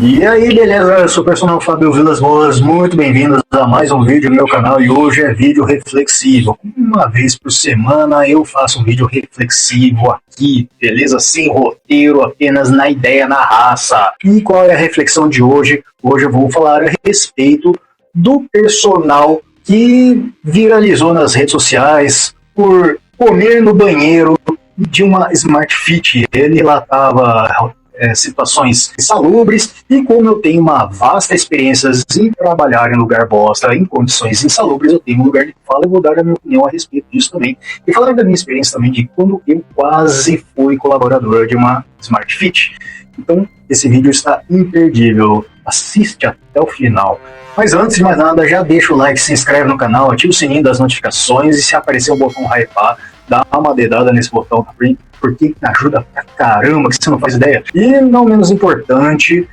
E aí, beleza? Eu sou o personal Fábio Vilas Boas, muito bem-vindos a mais um vídeo no meu canal e hoje é vídeo reflexivo. Uma vez por semana eu faço um vídeo reflexivo aqui, beleza? Sem roteiro, apenas na ideia, na raça. E qual é a reflexão de hoje? Hoje eu vou falar a respeito do personal que viralizou nas redes sociais por comer no banheiro de uma Smart Fit. Ele relatava situações insalubres, e como eu tenho uma vasta experiência em trabalhar em lugar bosta, em condições insalubres, eu tenho um lugar de fala e vou dar a minha opinião a respeito disso também. E falar da minha experiência também de quando eu quase fui colaborador de uma Smart Fit. Então, esse vídeo está imperdível. Assiste até o final. Mas antes de mais nada, já deixa o like, se inscreve no canal, ativa o sininho das notificações e se aparecer o botão hypar, dá uma dedada nesse botão também, porque ajuda pra caramba, que você não faz ideia. E não menos importante,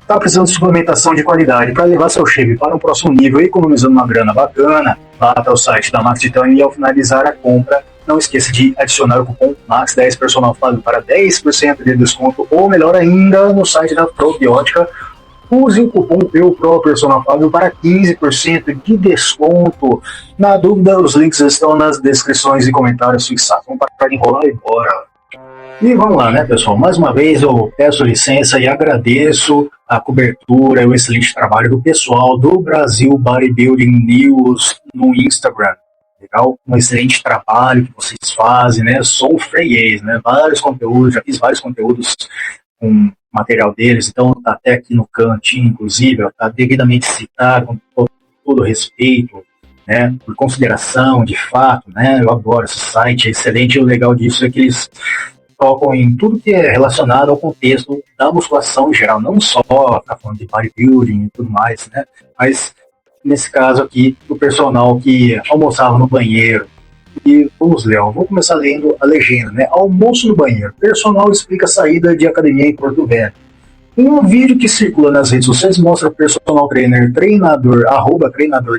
tá precisando de suplementação de qualidade para levar seu shape para um próximo nível, economizando uma grana bacana, vá até o site da Max Titanium e ao finalizar a compra, não esqueça de adicionar o cupom MAX10 Personal Fábio para 10% de desconto, ou melhor ainda, no site da Probiótica, use o cupom Personal Fábio para 15% de desconto. Na dúvida, os links estão nas descrições e comentários fixados. Vamos parar de enrolar e bora. E vamos lá, né, pessoal? Mais uma vez eu peço licença e agradeço a cobertura e o excelente trabalho do pessoal do Brasil Bodybuilding News no Instagram. Legal? Um excelente trabalho que vocês fazem, né? Sou freguês, né? Vários conteúdos, já fiz vários conteúdos com material deles, então tá até aqui no cantinho, inclusive, tá devidamente citado, com todo respeito, né, por consideração, de fato, né, eu adoro esse site, é excelente, e o legal disso é que eles tocam em tudo que é relacionado ao contexto da musculação em geral, não só tá falando de bodybuilding e tudo mais, né, mas nesse caso aqui, o personal que almoçava no banheiro. E vamos ler, vou começar lendo a legenda, né? Almoço no banheiro. Personal explica a saída de academia em Porto Velho. Um vídeo que circula nas redes sociais mostra o personal trainer, treinador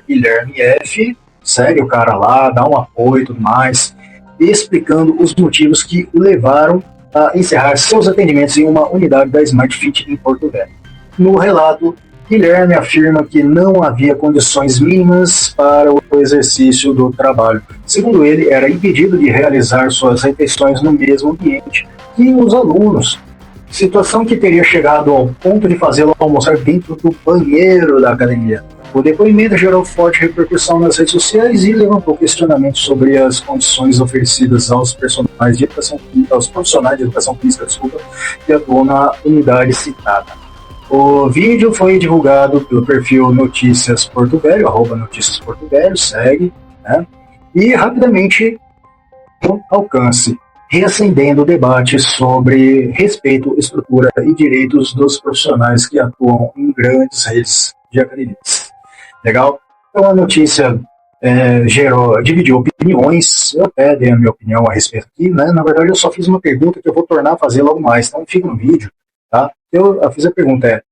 Guilherme F. Segue o cara lá, dá um apoio e tudo mais, explicando os motivos que o levaram a encerrar seus atendimentos em uma unidade da Smart Fit em Porto Velho. No relato, Guilherme afirma que não havia condições mínimas para o exercício do trabalho. Segundo ele, era impedido de realizar suas refeições no mesmo ambiente que os alunos, situação que teria chegado ao ponto de fazê-lo almoçar dentro do banheiro da academia. O depoimento gerou forte repercussão nas redes sociais e levantou questionamentos sobre as condições oferecidas aos profissionais de educação física, que atuam na unidade citada. O vídeo foi divulgado pelo perfil Notícias Porto Velho, @Notícias Porto Velho, segue, né? E rapidamente alcance, reacendendo o debate sobre respeito, estrutura e direitos dos profissionais que atuam em grandes redes de academias. Legal? Então a notícia dividiu opiniões, eu até dei a minha opinião a respeito aqui, né? Na verdade eu só fiz uma pergunta que eu vou tornar a fazer logo mais, então fica no vídeo, tá? Eu fiz a pergunta,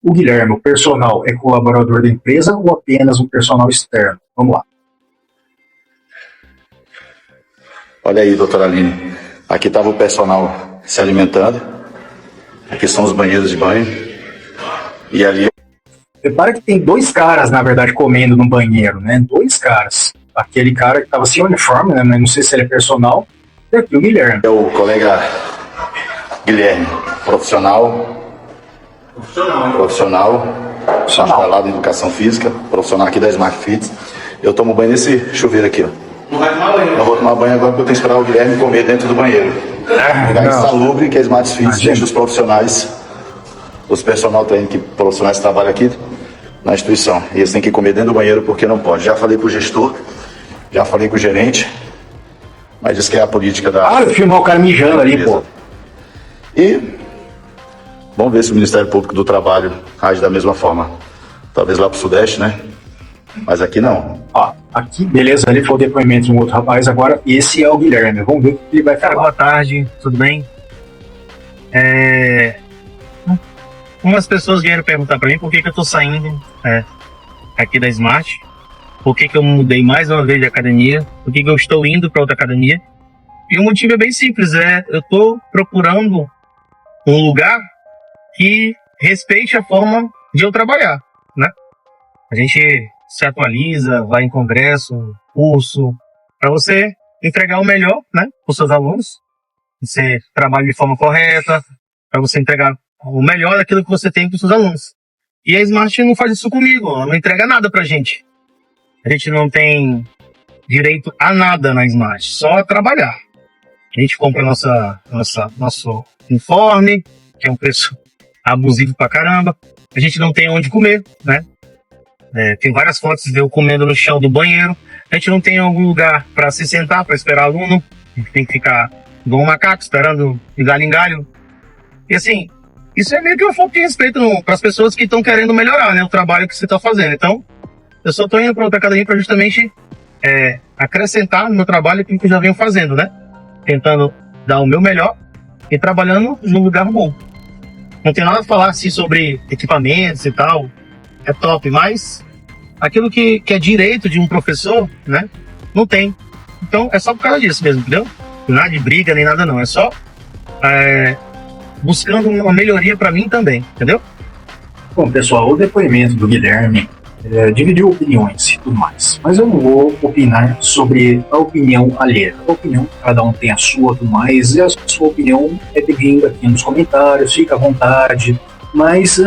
o Guilherme, o personal, é colaborador da empresa ou apenas um personal externo? Vamos lá. Olha aí, doutora Aline. Aqui estava o personal se alimentando. Aqui são os banheiros de banho. E ali... Repara que tem dois caras, na verdade, comendo no banheiro, né? Dois caras. Aquele cara que estava sem uniforme, né? Não sei se ele é personal. E aqui o Guilherme. É o colega Guilherme, profissional, instalado em educação física, profissional aqui da Smart Fit. Eu tomo banho nesse chuveiro aqui, ó. Não vai tomar banho? Não vou tomar banho agora porque eu tenho que esperar o Guilherme comer dentro do banheiro. Lugar insalubre que a Smart Fit deixa os profissionais, os personal trainers, que profissionais que trabalham aqui na instituição. E eles têm que comer dentro do banheiro porque não pode. Já falei com o gestor, já falei com o gerente, mas diz que é a política da... Ah, eu filmar o cara mijando ali, pô. E vamos ver se o Ministério Público do Trabalho age da mesma forma. Talvez lá pro Sudeste, né? Mas aqui não. Ó, aqui, beleza, ali foi o depoimento de um outro rapaz, agora esse é o Guilherme. Vamos ver o que ele vai falar. Boa tarde, tudo bem? Umas pessoas vieram perguntar pra mim por que eu tô saindo aqui da Smart, por que eu mudei mais uma vez de academia, por que eu estou indo para outra academia. E o motivo é bem simples, eu tô procurando um lugar que respeite a forma de eu trabalhar, né? A gente se atualiza, vai em congresso, curso, para você entregar o melhor, né, para os seus alunos. Você trabalha de forma correta, para você entregar o melhor daquilo que você tem para os seus alunos. E a Smart não faz isso comigo, ela não entrega nada pra gente. A gente não tem direito a nada na Smart, só a trabalhar. A gente compra nosso uniforme, que é um preço abusivo pra caramba. A gente não tem onde comer, né? Tem várias fotos de eu comendo no chão do banheiro. A gente não tem algum lugar para se sentar, para esperar aluno. A gente tem que ficar igual um macaco, esperando de galho em galho. E assim, isso é meio que uma falta de respeito para as pessoas que estão querendo melhorar, né, o trabalho que você está fazendo. Então, eu só estou indo para outra academia para justamente acrescentar no meu trabalho aquilo que eu já venho fazendo, né? Tentando dar o meu melhor e trabalhando num lugar bom. Não tem nada a falar assim sobre equipamentos e tal. É top, mas aquilo que é direito de um professor, né, não tem. Então é só por causa disso mesmo, entendeu? Nada de briga nem nada não, é só buscando uma melhoria para mim também, entendeu? Bom, pessoal, o depoimento do Guilherme dividiu opiniões e tudo mais, mas eu não vou opinar sobre a opinião alheia. A opinião, cada um tem a sua, tudo mais, e a sua opinião é bem-vinda aqui nos comentários, fica à vontade. Mas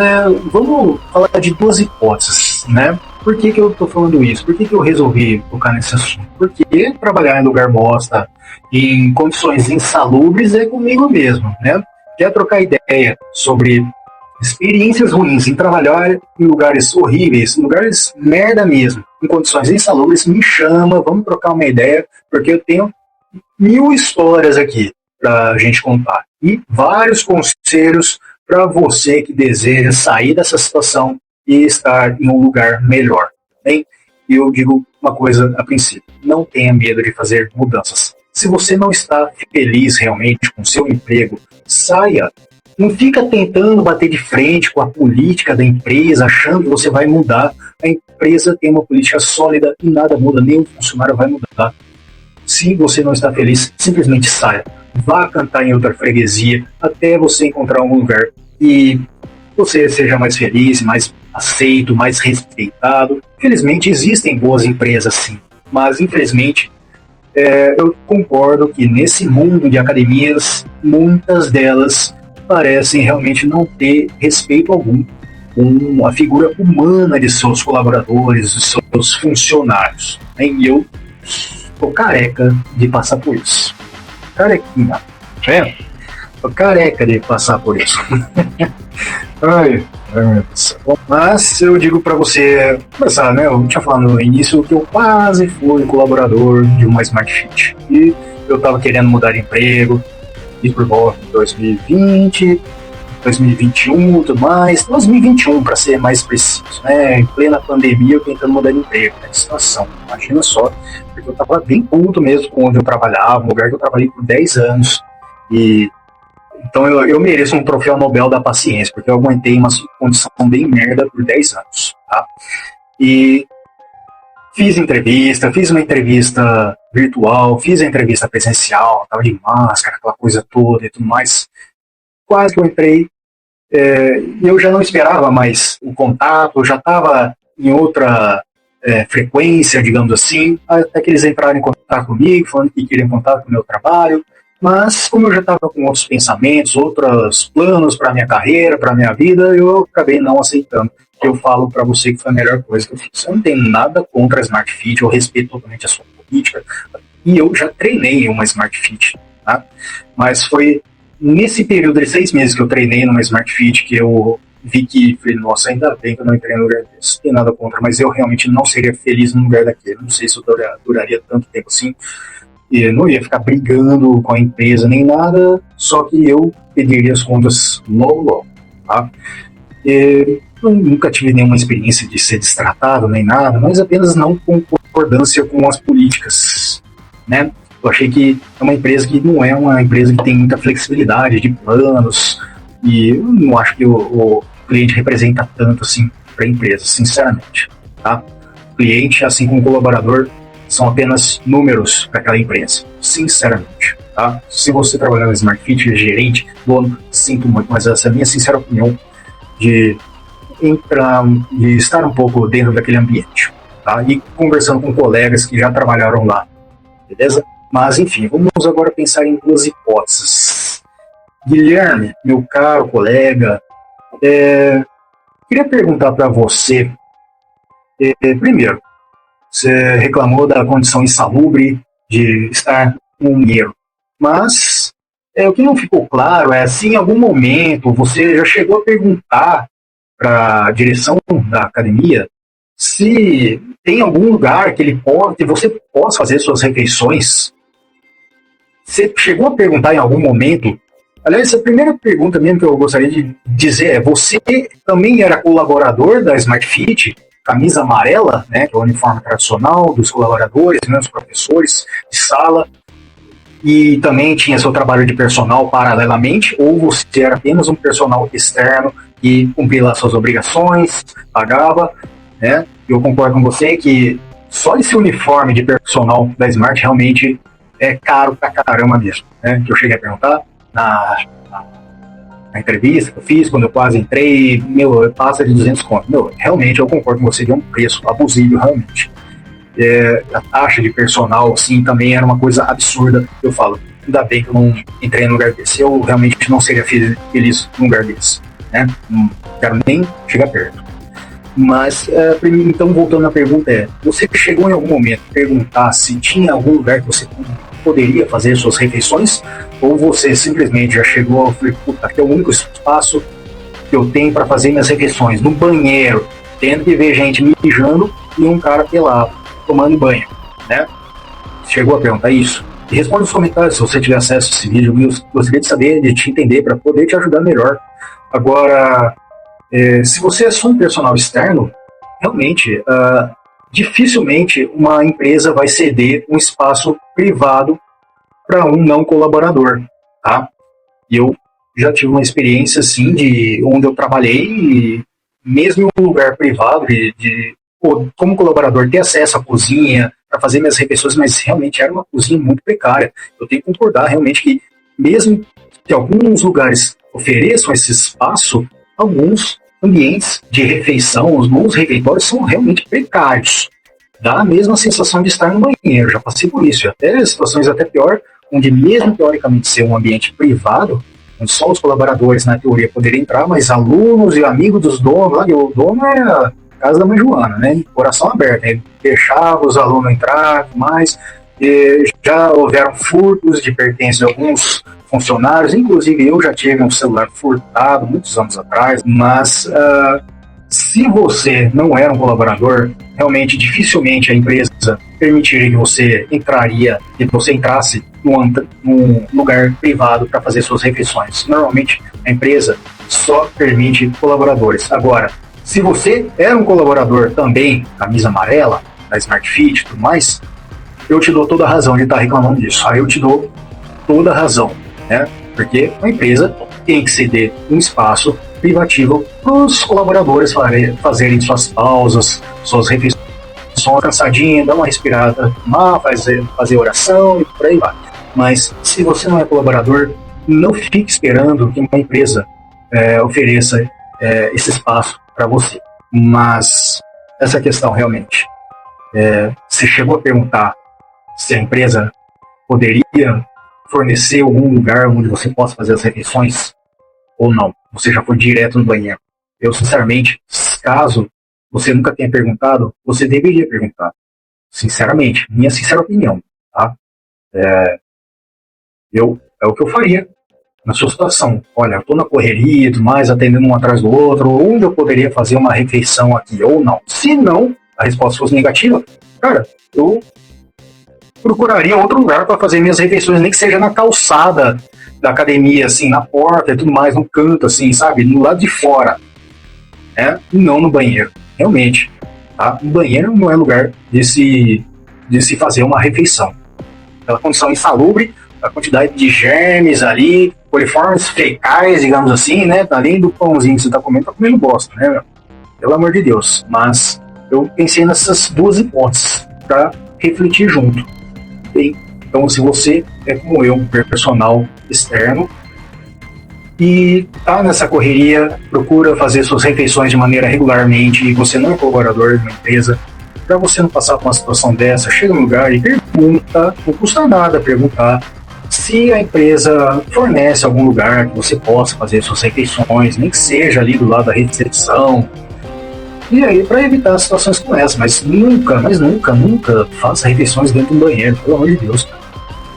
vamos falar de duas hipóteses, né? Por que eu tô falando isso? Por que eu resolvi tocar nesse assunto? Porque trabalhar em lugar bosta, em condições insalubres, é comigo mesmo, né? Quer trocar ideia sobre experiências ruins em trabalhar em lugares horríveis, em lugares merda mesmo, em condições insalubres, me chama, vamos trocar uma ideia, porque eu tenho 1000 histórias aqui pra gente contar. E vários conselhos para você que deseja sair dessa situação e estar em um lugar melhor. Bem, eu digo uma coisa a princípio: não tenha medo de fazer mudanças. Se você não está feliz realmente com seu emprego, saia. Não fica tentando bater de frente com a política da empresa, achando que você vai mudar. A empresa tem uma política sólida e nada muda, nem o funcionário vai mudar. Se você não está feliz, simplesmente saia. Vá cantar em outra freguesia até você encontrar um lugar e você seja mais feliz, mais aceito, mais respeitado. Infelizmente existem boas empresas sim, mas infelizmente eu concordo que nesse mundo de academias, muitas delas parecem realmente não ter respeito algum com a figura humana de seus colaboradores, de seus funcionários. E eu tô careca de passar por isso. Carequinha. Tô careca de passar por isso. Ai, meu Deus. Bom, mas eu digo pra você começar, né? Eu tinha falado no início que eu quase fui colaborador de uma Smart Fit. E eu tava querendo mudar de emprego. E por volta de 2020, 2021 e tudo mais. 2021, para ser mais preciso, né? Em plena pandemia, eu tentando mudar de emprego, né? Que situação, imagina só. Porque eu tava bem puto mesmo com onde eu trabalhava, um lugar que eu trabalhei por 10 anos. E então eu mereço um troféu Nobel da paciência, porque eu aguentei uma condição bem merda por 10 anos, tá? E fiz uma entrevista virtual, fiz a entrevista presencial, tava de máscara, aquela coisa toda e tudo mais. Quase que eu entrei, eu já não esperava mais o contato, eu já estava em outra frequência, digamos assim, até que eles entraram em contato comigo, falando que queriam contato com o meu trabalho. Mas, como eu já estava com outros pensamentos, outros planos para minha carreira, para minha vida, eu acabei não aceitando. Eu falo para você que foi a melhor coisa que eu fiz. Eu não tenho nada contra a Smart Fit, eu respeito totalmente a sua política. E eu já treinei em uma Smart Fit, tá? Mas foi nesse período de 6 meses que eu treinei numa Smart Fit que eu vi que, falei, nossa, ainda bem que eu não entrei no lugar desse. Não tem nada contra, mas eu realmente não seria feliz no lugar daquele. Não sei se eu duraria tanto tempo assim. E não ia ficar brigando com a empresa nem nada, só que eu pediria as contas logo, tá? Eu nunca tive nenhuma experiência de ser destratado nem nada, mas apenas não com concordância com as políticas, né? Eu achei que é uma empresa que não é uma empresa que tem muita flexibilidade de planos, e eu não acho que o cliente representa tanto assim para a empresa, sinceramente, tá? O cliente, assim como o colaborador, são apenas números para aquela empresa, sinceramente, tá? Se você trabalhar na Smart Fit, gerente, dono, sinto muito, mas essa é a minha sincera opinião. de entrar, de estar um pouco dentro daquele ambiente, tá? E conversando com colegas que já trabalharam lá, beleza? Mas enfim, vamos agora pensar em duas hipóteses. Guilherme, meu caro colega, queria perguntar para você, primeiro, você reclamou da condição insalubre de estar no banheiro, mas o que não ficou claro é se em algum momento você já chegou a perguntar para a direção da academia se tem algum lugar que você possa fazer suas refeições. Você chegou a perguntar em algum momento? Aliás, a primeira pergunta mesmo que eu gostaria de dizer é: você também era colaborador da Smart Fit, camisa amarela, né, que é o uniforme tradicional dos colaboradores, né, dos professores de sala, e também tinha seu trabalho de personal paralelamente, ou você era apenas um personal externo e cumpria lá suas obrigações, pagava, né? Eu concordo com você que só esse uniforme de personal da Smart realmente é caro pra caramba mesmo, né? Que eu cheguei a perguntar na entrevista que eu fiz, quando eu quase entrei, passa de 200 conto. Realmente eu concordo com você, de um preço abusivo, realmente. A taxa de personal, sim, também era uma coisa absurda. Eu falo, ainda bem que eu não entrei num lugar desse. Eu realmente não seria feliz num lugar desse, né? Não quero nem chegar perto. Mas, então, voltando à pergunta, você chegou em algum momento a perguntar se tinha algum lugar que você poderia fazer suas refeições, ou você simplesmente já chegou e falou, puta, aqui é o único espaço que eu tenho para fazer minhas refeições, no banheiro, tendo que ver gente mijando e um cara pelado, tomando banho, né? Chegou a perguntar isso? E responde nos comentários se você tiver acesso a esse vídeo. Eu gostaria de saber, de te entender, para poder te ajudar melhor. Agora, se você é só um personal externo, realmente, dificilmente uma empresa vai ceder um espaço privado para um não colaborador, tá? E eu já tive uma experiência, assim, de onde eu trabalhei, mesmo em um lugar privado, como colaborador, ter acesso à cozinha para fazer minhas refeições, mas realmente era uma cozinha muito precária. Eu tenho que concordar realmente que, mesmo que alguns lugares ofereçam esse espaço, alguns ambientes de refeição, alguns refeitórios são realmente precários. Dá a mesma sensação de estar no banheiro, já passei por isso. Até situações até pior, onde mesmo teoricamente ser um ambiente privado, onde só os colaboradores, na teoria, poderiam entrar, mas alunos e amigos dos donos, lá, o dono é a casa da mãe Joana, né? Coração aberto, ele deixava os alunos entrar, mas já houveram furtos de pertences de alguns funcionários, inclusive eu já tive um celular furtado muitos anos atrás, mas se você não era um colaborador, realmente dificilmente a empresa permitiria que você entrasse num lugar privado para fazer suas refeições. Normalmente a empresa só permite colaboradores. Agora, se você era um colaborador também, camisa amarela, da Smart Fit e tudo mais, eu te dou toda a razão de estar reclamando disso. Aí eu te dou toda a razão, né? Porque a empresa tem que ceder um espaço privativo para os colaboradores fazerem suas pausas, suas refeições, cansadinho, dar uma respirada, fazer oração e por aí vai. Mas se você não é colaborador, não fique esperando que uma empresa ofereça esse espaço para você. Mas essa questão realmente, você chegou a perguntar se a empresa poderia fornecer algum lugar onde você possa fazer as refeições ou não? Você já foi direto no banheiro? Eu, sinceramente, caso você nunca tenha perguntado, você deveria perguntar. Sinceramente, minha sincera opinião, tá? É o que eu faria na sua situação. Olha, eu tô na correria e tudo mais, atendendo um atrás do outro, onde eu poderia fazer uma refeição aqui ou não? Se não, a resposta fosse negativa, cara, eu procuraria outro lugar para fazer minhas refeições, nem que seja na calçada da academia, assim, na porta e tudo mais, no canto, assim, sabe? No lado de fora, né? E não no banheiro, realmente, tá? O banheiro não é lugar de se fazer uma refeição. Pela condição insalubre, a quantidade de germes ali, coliformes fecais, digamos assim, né? Além do pãozinho que você tá comendo bosta, né, meu? Pelo amor de Deus. Mas eu pensei nessas duas hipóteses para refletir junto. Bem, então, se você é como eu, um personal externo, e tá nessa correria, procura fazer suas refeições de maneira regularmente, e você não é colaborador de uma empresa, para você não passar por uma situação dessa, chega no lugar e pergunta, não custa nada perguntar se a empresa fornece algum lugar que você possa fazer suas refeições, nem que seja ali do lado da recepção, e aí para evitar situações como essa, mas nunca faça refeições dentro do banheiro, pelo amor de Deus, cara.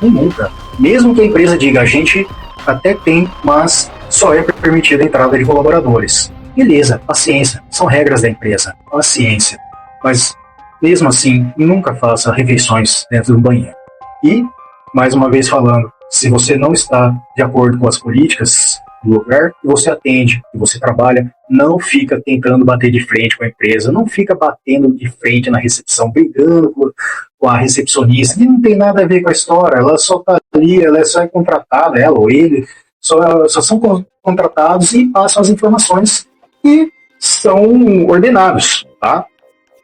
Nunca. Mesmo que a empresa diga, a gente até tem, mas só é permitida a entrada de colaboradores. Beleza, paciência, são regras da empresa, paciência. Mas, mesmo assim, nunca faça refeições dentro do banheiro. E, mais uma vez falando, se você não está de acordo com as políticas do lugar que você atende, que você trabalha, não fica tentando bater de frente com a empresa, não fica batendo de frente na recepção, brigando com a recepcionista, que não tem nada a ver com a história, ela só está ali, ela só é contratada, ela ou ele, só são contratados e passam as informações que são ordenados, tá?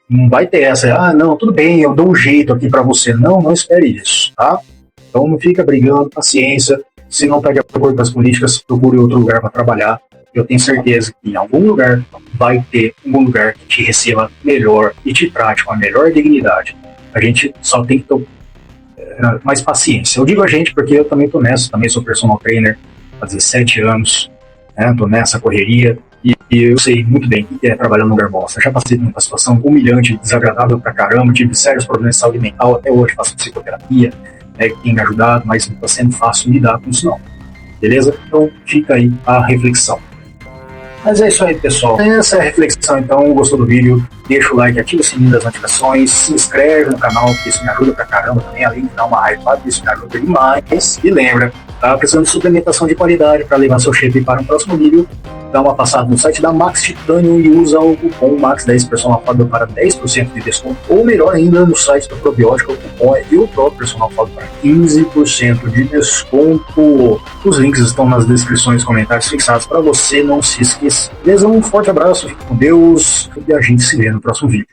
Não vai ter essa, não, tudo bem, eu dou um jeito aqui para você. Não espere isso, tá? Então não fica brigando, paciência. Se não está de acordo com as políticas, procure outro lugar para trabalhar. Eu tenho certeza que em algum lugar vai ter um lugar que te receba melhor e te trate com a melhor dignidade. A gente só tem que ter mais paciência. Eu digo a gente porque eu também estou nessa, também sou personal trainer há 17 anos, estou nessa correria e eu sei muito bem o que é trabalhar num lugar bosta. Já passei por uma situação humilhante, desagradável pra caramba, tive sérios problemas de saúde mental, até hoje faço psicoterapia, que tem me ajudado, mas não está sendo fácil lidar com isso não. Beleza? Então fica aí a reflexão. Mas é isso aí, pessoal. Essa é a reflexão, então. Gostou do vídeo? Deixa o like, ativa o sininho das notificações, se inscreve no canal, porque isso me ajuda pra caramba também, além de dar uma hypada, isso me ajuda demais. E lembra, tá precisando de suplementação de qualidade para levar seu shape para um próximo vídeo? Dá uma passada no site da Max Titanium e usa o cupom MAX10 Personal Fábio para 10% de desconto, ou melhor ainda, no site do Probiótica, o cupom é o próprio Personal Fábio para 15% de desconto. Os links estão nas descrições e comentários fixados para você não se esquecer. Beleza? Um forte abraço, fique com Deus e a gente se vê no próximo vídeo.